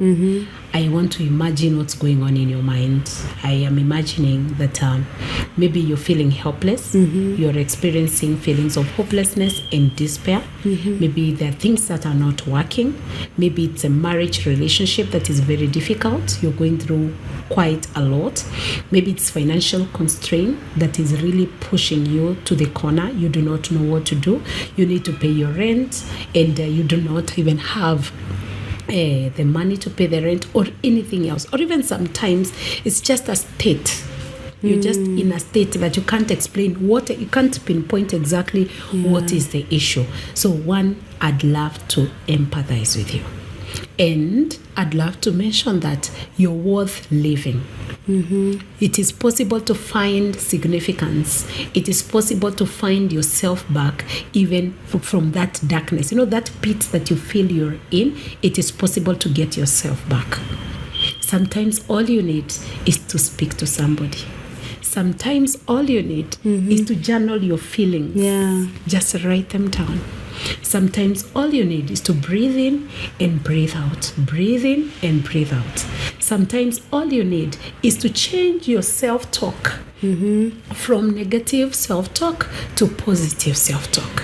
I want to imagine what's going on in your mind. I am imagining that maybe you're feeling helpless. You're experiencing feelings of hopelessness and despair. Maybe there are things that are not working. Maybe it's a marriage relationship that is very difficult. You're going through quite a lot. Maybe it's financial constraint that is really pushing you to the corner. You do not know what to do. You need to pay your rent, and you do not even have the money to pay the rent or anything else. Or even sometimes it's just a state. You're just in a state that you can't explain you can't pinpoint exactly what is the issue. So one, I'd love to empathize with you. And I'd love to mention that you're worth living. It is possible to find significance. It is possible to find yourself back even from that darkness. That pit that you feel you're in, it is possible to get yourself back. Sometimes all you need is to speak to somebody. Sometimes all you need is to journal your feelings. Just write them down. Sometimes all you need is to breathe in and breathe out. Breathe in and breathe out. Sometimes all you need is to change your self-talk from negative self-talk to positive self-talk.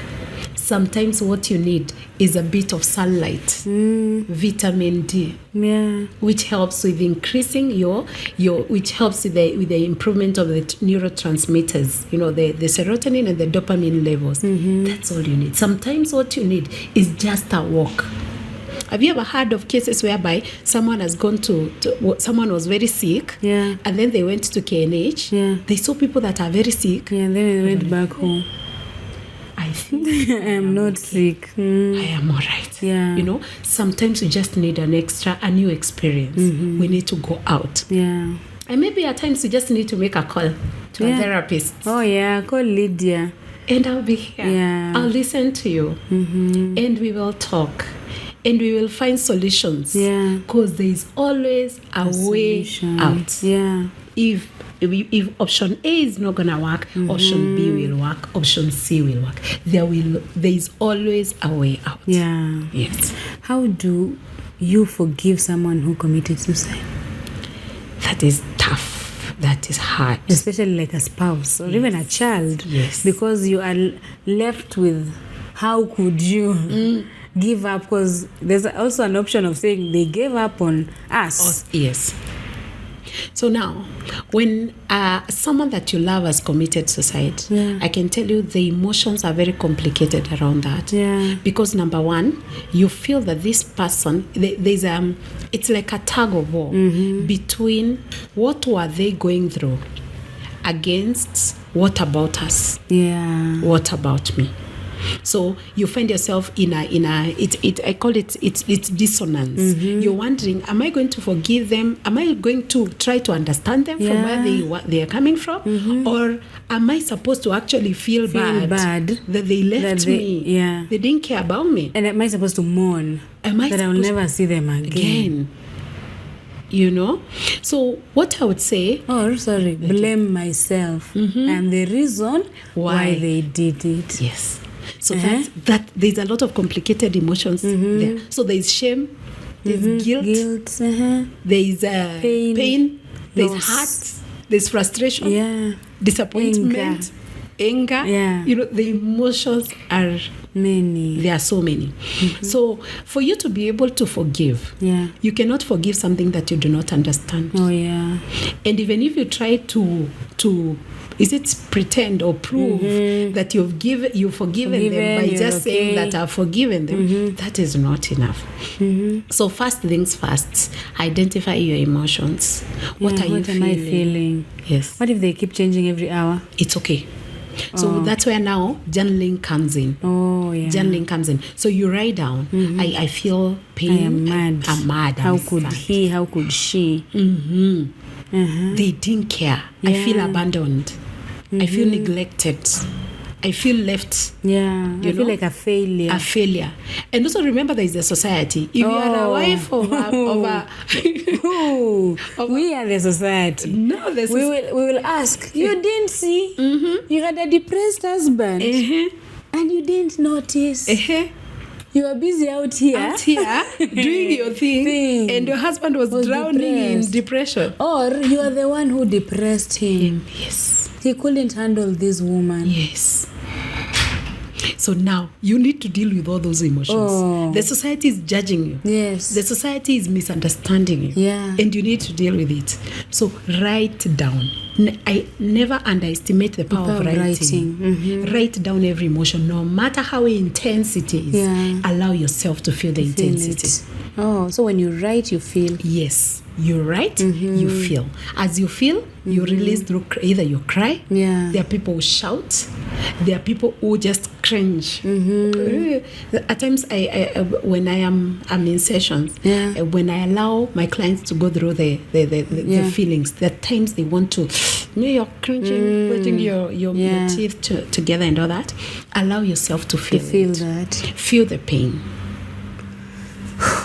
Sometimes what you need is a bit of sunlight, vitamin D, which helps with increasing which helps with the improvement of the neurotransmitters, the serotonin and the dopamine levels. That's all you need. Sometimes what you need is just a walk. Have you ever heard of cases whereby someone has gone someone was very sick, and then they went to KNH, they saw people that are very sick, and then they went back home. I think I'm not sick. I am all right. Yeah. You know, sometimes we just need a new experience. We need to go out. Yeah. And maybe at times we just need to make a call to a therapist. Oh, yeah. Call Lydia. And I'll be here. Yeah. I'll listen to you. And we will talk. And we will find solutions. Yeah. Because there is always a way out. Yeah. If option A is not gonna work, option B will work, option C will work. There is always a way out. Yeah. Yes. How do you forgive someone who committed suicide? That is tough. That is hard. Especially like a spouse or even a child. Yes. Because you are left with, how could you give up? Because there's also an option of saying they gave up on us. Oh, yes. So now, when someone that you love has committed suicide, I can tell you the emotions are very complicated around that. Yeah. Because number one, you feel that this person, there's it's like a tug of war between what were they going through against what about us? Yeah. What about me? So you find yourself in I call it's dissonance. You're wondering, am I going to forgive them? Am I going to try to understand them from where they are coming from? Or am I supposed to actually feel bad that they left me? Yeah. They didn't care about me. And am I supposed to mourn that I'll never see them again? You know? So what I would say... blame myself. And the reason why they did it. Yes. So that there's a lot of complicated emotions there. So there's shame, there's guilt, there's pain, there's hurt, there's frustration, disappointment, anger. You know, the emotions are many. There are so many. So for you to be able to forgive, you cannot forgive something that you do not understand. Oh yeah. And even if you try to is it pretend or prove that you've forgiven them by just saying that I've forgiven them, that is not enough. So first things first, identify your emotions. What are you feeling? Am I feeling? Yes. What if they keep changing every hour? It's okay. So that's where now journaling comes in. Oh, yeah. Journaling comes in. So you write down, I feel pain. I am mad. I'm mad. How could he? How could she? They didn't care. I feel abandoned. I feel neglected. I feel left. Yeah. I feel like a failure. A failure. And also remember there is a society. If you are a wife of a we are the society. No, we will ask. You didn't see? You had a depressed husband. And you didn't notice. You were busy out here doing your thing, and your husband was drowning in depression. Or you are the one who depressed him. Yes. He couldn't handle this woman. Yes. So now you need to deal with all those emotions. The society is judging you. Yes. The society is misunderstanding you. Yeah. And you need to deal with it. So write down. I never underestimate the power of writing. Write down every emotion, no matter how intense it is. Yeah. Allow yourself to feel the intensity. So when you write, you feel. Yes. You write, you feel. As you feel, you release through either you cry. Yeah. There are people who shout. There are people who just cringe. At times, when I'm in sessions, when I allow my clients to go through the feelings, there are times they want to, you're cringing, putting your teeth together and all that. Allow yourself to feel that. Feel the pain.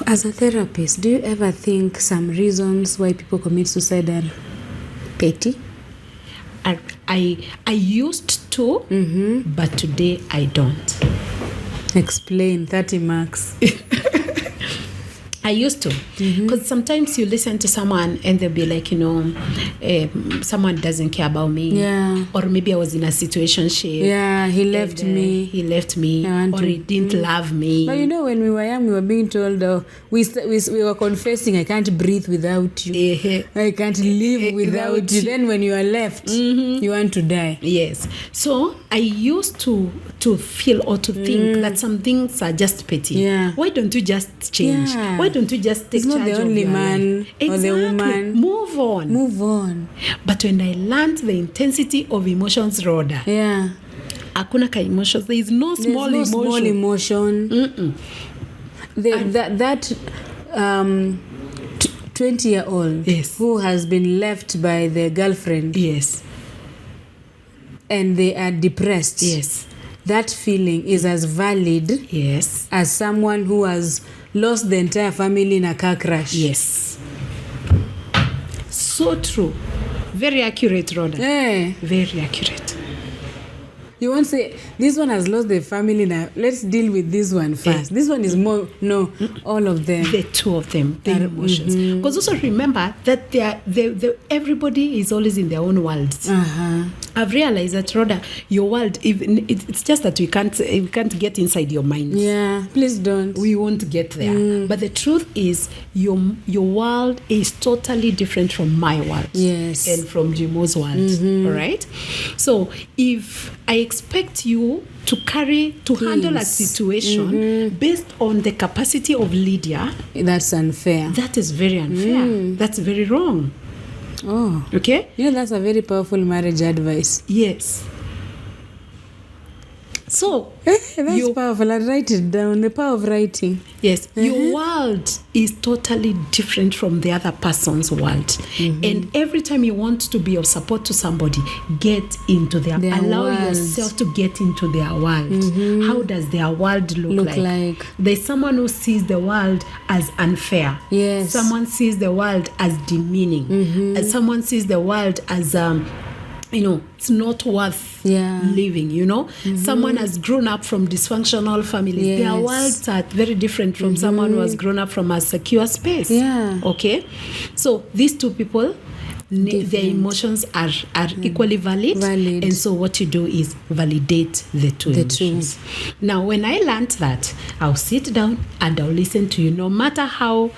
As a therapist, do you ever think some reasons why people commit suicide are petty? I used to, but today I don't. Explain. 30 marks. I used to, because sometimes you listen to someone and they'll be like, someone doesn't care about me, or maybe I was in a situationship. Yeah, he left me. Or he didn't love me. But when we were young, we were being told, we were confessing, I can't breathe without you. I can't live without you. Then when you are left, you want to die. Yes. So I used to feel or to think that some things are just petty. Yeah. Why don't you just change? Yeah. Why don't you just take charge of your life? It's not the only man or the woman. Move on. But when I learned the intensity of emotions, Rodah, Hakuna ka emotions. There is no small There's no emotion. small emotion. That 20-year-old Yes. who has been left by the girlfriend, Yes. and they are depressed. Yes. That feeling is as valid Yes. as someone who has lost the entire family in a car crash. Yes. So true. Very accurate, Rodah. Very accurate. You won't say, this one has lost the family now. Let's deal with this one first. This one is more, no, all of them. The two of them, their emotions. Because also remember that everybody is always in their own worlds. I've realized that, Rodah, your world, even it's just that we can't get inside your mind. Yeah, please don't. We won't get there. But the truth is, your world is totally different from my world. Yes. And from Jimo's world. All right? So if I expect you to handle a situation based on the capacity of Lydia, that's unfair. that is very unfair. That's very wrong. Oh. Okay? You know, that's a very powerful marriage advice. Yes. So, That's powerful. I'll write it down. The power of writing. yes, your world is totally different from the other person's world. And every time you want to be of support to somebody, get into allow world. yourself to get into their world. How does their world look like? There's someone who sees the world as unfair. Yes. Someone sees the world as demeaning. And someone sees the world as it's not worth living, Someone has grown up from dysfunctional families. Yes. Their worlds are very different from someone who has grown up from a secure space. Yeah. Okay? So these two people, their emotions are equally valid. And so what you do is validate the two emotions. Now, when I learned that, I'll sit down and I'll listen to you. No matter how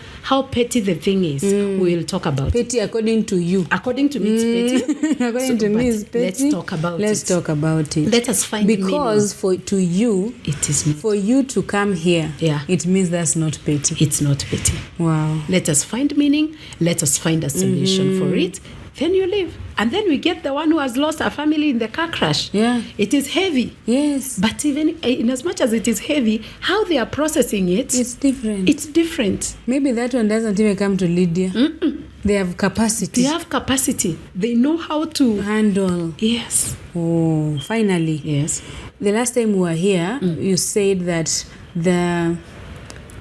petty the thing is, we'll talk about petty according to you. According to me, it's petty. According to me, it's petty. Let's talk about Let's talk about it. Let us find because to you, it is not. For you to come here, Yeah. it means that's not petty. It's not petty. Wow. Let us find meaning. Let us find a solution for it. Then you leave. And then we get the one who has lost a family in the car crash. Yeah. It is heavy. Yes. But even in as much as it is heavy, how they are processing it, it's different. It's different. Maybe that one doesn't even come to Lydia. They have capacity. They have capacity. They know how to handle. Yes. Oh, finally. Yes. The last time we were here, you said that the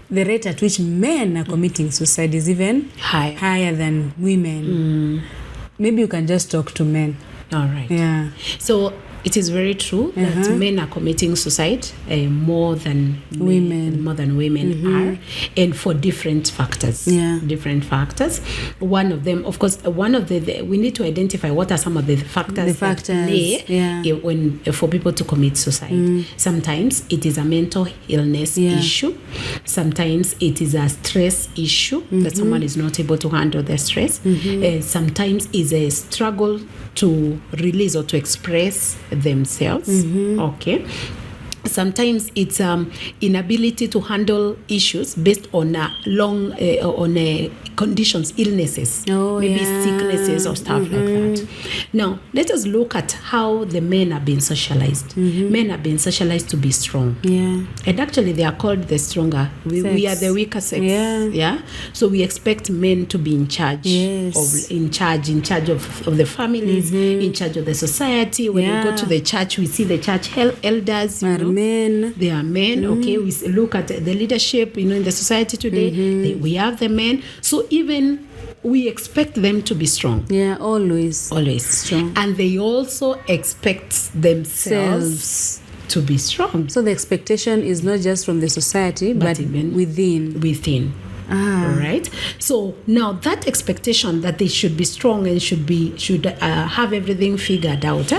rate at which men are committing suicide is even higher than women. Maybe you can just talk to men. All right. Yeah. So it is very true that men are committing suicide more than women are, and for different factors. Yeah. Different factors. One of them, of course, we need to identify what are some of the factors that play when for people to commit suicide. Sometimes it is a mental illness issue. Sometimes it is a stress issue that someone is not able to handle the stress. Sometimes it's a struggle to release or to express themselves. Okay. Sometimes it's inability to handle issues based on conditions, illnesses, maybe sicknesses or stuff like that. Now, let us look at how the men are being socialized. Men are being socialized to be strong. Yeah. And actually, they are called the stronger. We are the weaker sex. Yeah. So we expect men to be in charge. Yes. In charge of the families, in charge of the society. When you go to the church, we see the church elders. Men. They are men. Okay, we look at the leadership, in the society today. We have the men. So even we expect them to be strong. Yeah, always strong. And they also expect themselves to be strong. So the expectation is not just from the society, but even within. All right. So now that expectation that they should be strong and should have everything figured out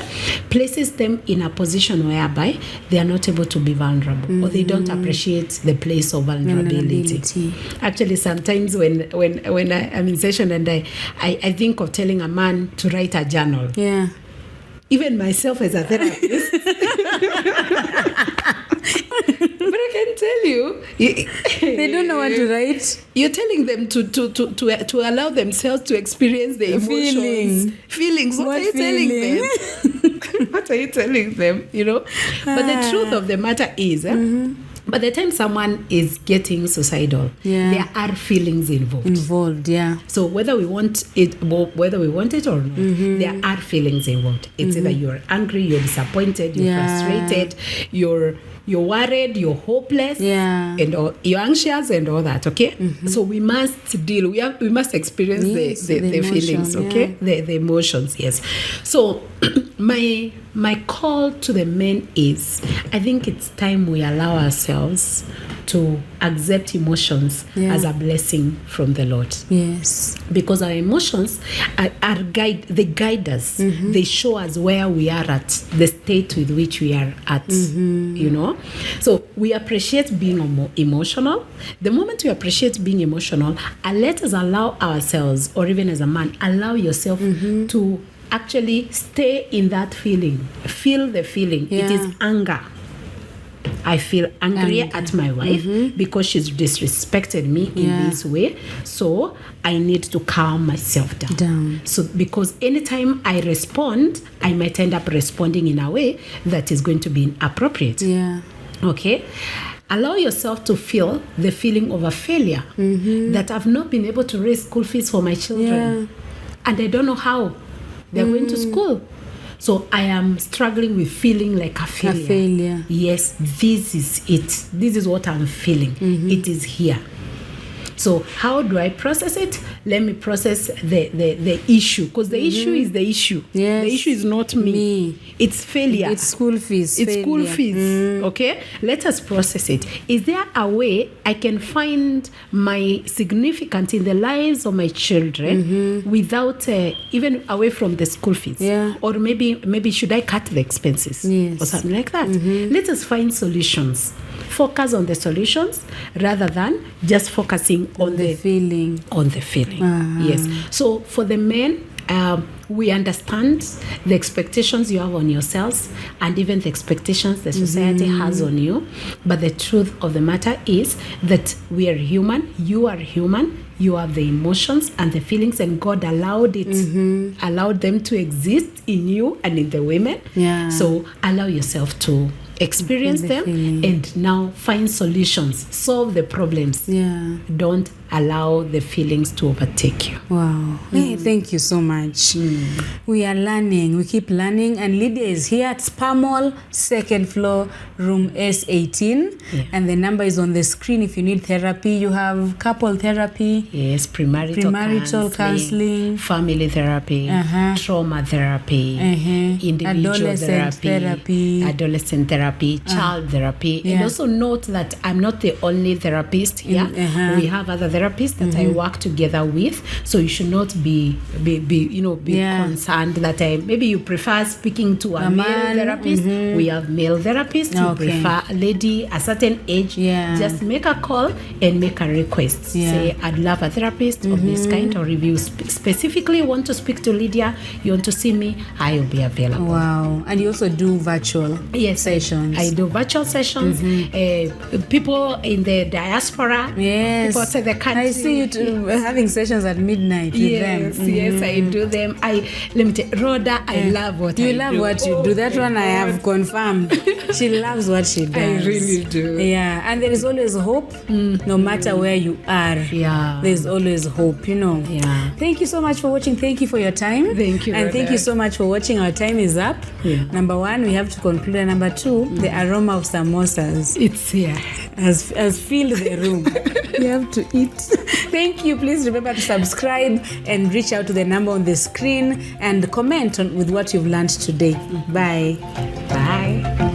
places them in a position whereby they are not able to be vulnerable or they don't appreciate the place of vulnerability. Actually, sometimes when I'm in session and I think of telling a man to write a journal. Yeah. Even myself as a therapist. But I can tell you. They don't know what to write. You're telling them to allow themselves to experience the emotions. Feelings. What are you telling them? What are you telling them? You know? But the truth of the matter is, by the time someone is getting suicidal, there are feelings involved. So whether we want it or not, there are feelings involved. It's either you're angry, you're disappointed, you're frustrated, you're worried, you're hopeless, and you're anxious and all that. Okay, so we must deal. We must experience the feelings. Okay, the emotions. Yes. So my call to the men is, I think it's time we allow ourselves to accept emotions as a blessing from the Lord. Yes. Because our emotions they guide us. They show us where we are at, the state with which we are at, you know. So we appreciate being emotional. The moment you appreciate being emotional, let us allow ourselves, or even as a man, allow yourself to actually stay in that feeling. Feel the feeling. It is anger. I feel angry at my wife because she's disrespected me in this way. So I need to calm myself down. So because anytime I respond, I might end up responding in a way that is going to be inappropriate. Okay? Allow yourself to feel the feeling of a failure, that I've not been able to raise school fees for my children. And I don't know how they're going to school. So I am struggling with feeling like a failure. Yes, this is it. This is what I'm feeling. It is here. So how do I process it? Let me process the issue, because the issue is the issue. Yes. The issue is not me. It's failure. It's school fees. It's school fees. Okay? Let us process it. Is there a way I can find my significance in the lives of my children without even away from the school fees? Or maybe should I cut the expenses? Or something like that. Let us find solutions. Focus on the solutions rather than just focusing on the feeling. Yes. So for the men, we understand the expectations you have on yourselves and even the expectations the society has on you. But the truth of the matter is that we are human. You are human. You have the emotions and the feelings, and God allowed them to exist in you and in the women. So allow yourself to experience them and now find solutions, solve the problems. Don't allow the feelings to overtake you. Wow. Hey, thank you so much. We are learning. We keep learning. And Lydia is here at Spa Mall, second floor, room S18. And the number is on the screen if you need therapy. You have couple therapy. Yes, premarital counseling, family therapy, trauma therapy, individual therapy, adolescent therapy, child therapy. And also note that I'm not the only therapist here. We have other therapists that I work together with, so you should not be concerned that maybe you prefer speaking to a male therapist. We have male therapists. You prefer a lady a certain age. Just make a call and make a request. Say, I'd love a therapist of this kind, or if you specifically want to speak to Lydia, you want to see me, I will be available. Wow. And you also do virtual sessions. I do virtual sessions. People in the diaspora, people outside the country. I see you having sessions at midnight with them. Yes, I do them. Let me tell you, Rhoda, I love what you I love do. what you do. That one I have confirmed. She loves what she does. I really do. And there is always hope, no matter where you are. There's always hope, you know. Thank you so much for watching. Thank you for your time. Thank you, and Rhoda. thank you so much for watching. Our time is up. Number one, we have to conclude. And number two, the aroma of samosas, it's here, has filled the room. You have to eat. Thank you. Please remember to subscribe and reach out to the number on the screen and comment with what you've learned today. Bye. Bye.